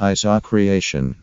I saw creation.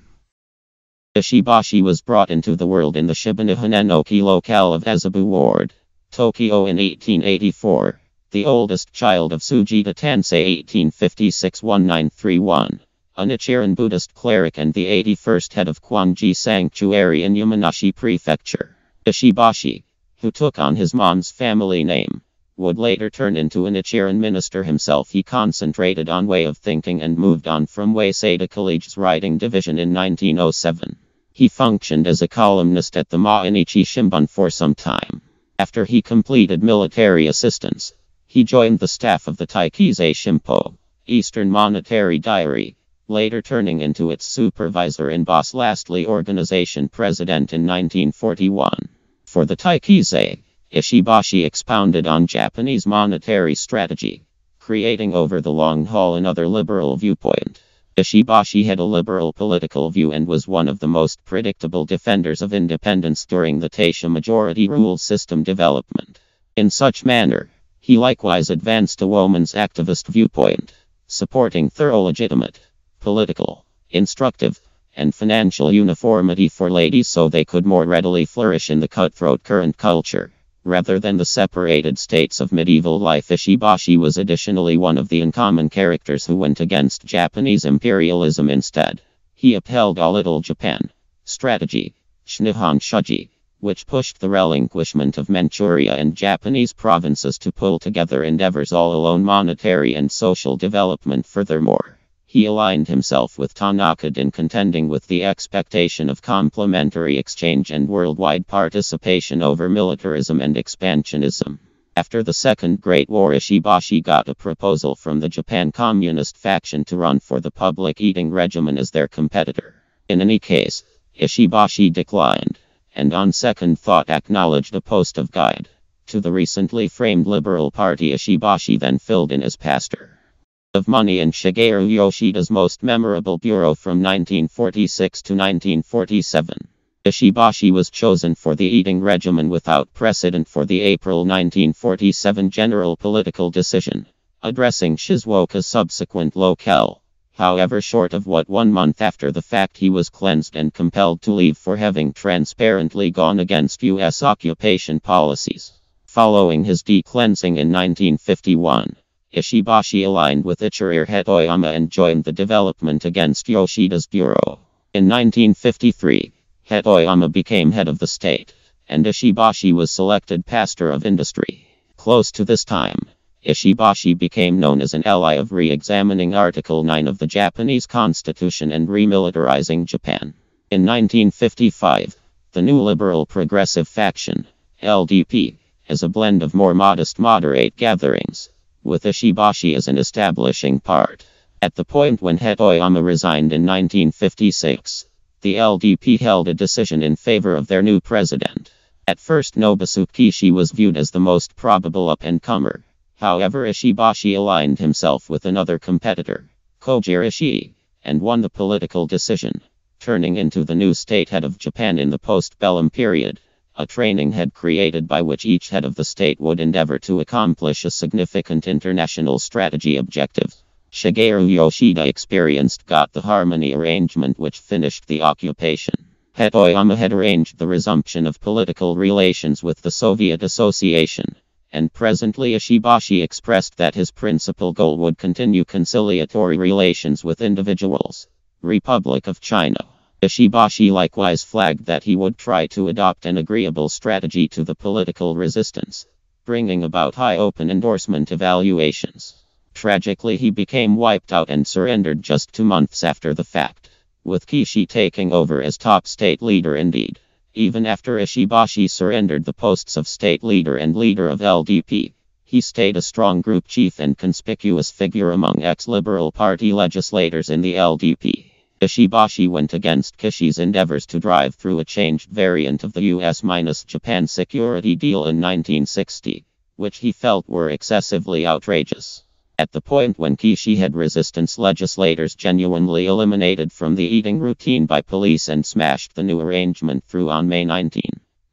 Ishibashi was brought into the world in the Shibanihonenoki locale of Azabu Ward, Tokyo in 1884, the oldest child of Sugita Tansei 1856-1931, a Nichiren Buddhist cleric and the 81st head of Kuon-ji sanctuary in Yamanashi prefecture. Ishibashi, who took on his mom's family name, would later turn into a Nichiren minister himself. He concentrated on way of thinking and moved on from Waseda College's writing division in 1907. He functioned as a columnist at the Mainichi Shimbun for some time. After he completed military assistance, he joined the staff of the Taikizei Shimpo, Eastern Monetary Diary, later turning into its supervisor and boss, lastly organization president in 1941. For the Taikizei, Ishibashi expounded on Japanese monetary strategy, creating over the long haul another liberal viewpoint. Ishibashi had a liberal political view and was one of the most predictable defenders of independence during the Taisha majority rule system development. In such manner, he likewise advanced a woman's activist viewpoint, supporting thorough legitimate, political, instructive, and financial uniformity for ladies so they could more readily flourish in the cutthroat current culture, rather than the separated states of medieval life. Ishibashi was additionally one of the uncommon characters who went against Japanese imperialism instead. He upheld all Little Japan strategy, Shinihon Shuji, which pushed the relinquishment of Manchuria and Japanese provinces to pull together endeavors all alone monetary and social development. Furthermore, he aligned himself with Tanaka in contending with the expectation of complementary exchange and worldwide participation over militarism and expansionism. After the Second Great War, Ishibashi got a proposal from the Japan Communist faction to run for the public eating regimen as their competitor. In any case, Ishibashi declined, and on second thought acknowledged a post of guide to the recently framed Liberal Party. Ishibashi then filled in as pastor of money in Shigeru Yoshida's most memorable bureau from 1946 to 1947. Ishibashi was chosen for the eating regimen without precedent for the April 1947 general political decision, addressing Shizuoka's subsequent locale. However, short of what 1 month after the fact he was cleansed and compelled to leave for having transparently gone against U.S. occupation policies. Following his de-cleansing in 1951, Ishibashi aligned with Ichiro Hatoyama and joined the development against Yoshida's bureau. In 1953, Hatoyama became head of the state, and Ishibashi was selected pastor of industry. Close to this time, Ishibashi became known as an ally of re-examining Article 9 of the Japanese Constitution and remilitarizing Japan. In 1955, the new liberal progressive faction, LDP, is a blend of more modest moderate gatherings, with Ishibashi as an establishing part. At the point when Hatoyama resigned in 1956, the LDP held a decision in favor of their new president. At first, Nobusuke Kishi was viewed as the most probable up-and-comer. However, Ishibashi aligned himself with another competitor, Kojiro Ishii, and won the political decision, turning into the new state head of Japan in the post-bellum period, a training head created by which each head of the state would endeavor to accomplish a significant international strategy objective. Shigeru Yoshida got the harmony arrangement which finished the occupation. Hatoyama had arranged the resumption of political relations with the Soviet Association, and presently Ishibashi expressed that his principal goal would continue conciliatory relations with individuals. Republic of China. Ishibashi likewise flagged that he would try to adopt an agreeable strategy to the political resistance, bringing about high open endorsement evaluations. Tragically, he became wiped out and surrendered just 2 months after the fact, with Kishi taking over as top state leader. Indeed, even after Ishibashi surrendered the posts of state leader and leader of LDP, he stayed a strong group chief and conspicuous figure among ex-Liberal Party legislators in the LDP. Ishibashi went against Kishi's endeavors to drive through a changed variant of the US-Japan security deal in 1960, which he felt were excessively outrageous. At the point when Kishi had resistance legislators genuinely eliminated from the eating routine by police and smashed the new arrangement through on May 19,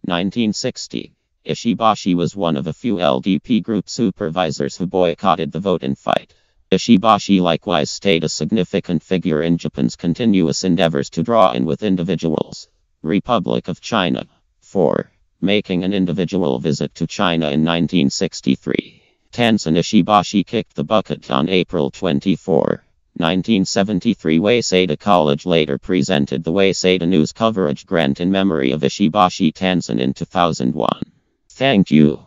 1960. Ishibashi was one of a few LDP group supervisors who boycotted the vote and fight. Ishibashi likewise stayed a significant figure in Japan's continuous endeavors to draw in with individuals. Republic of China. 4. Making an individual visit to China in 1963. Tanzan Ishibashi kicked the bucket on April 24, 1973. Waseda College later presented the Waseda News Coverage Grant in memory of Ishibashi Tanzan in 2001. Thank you.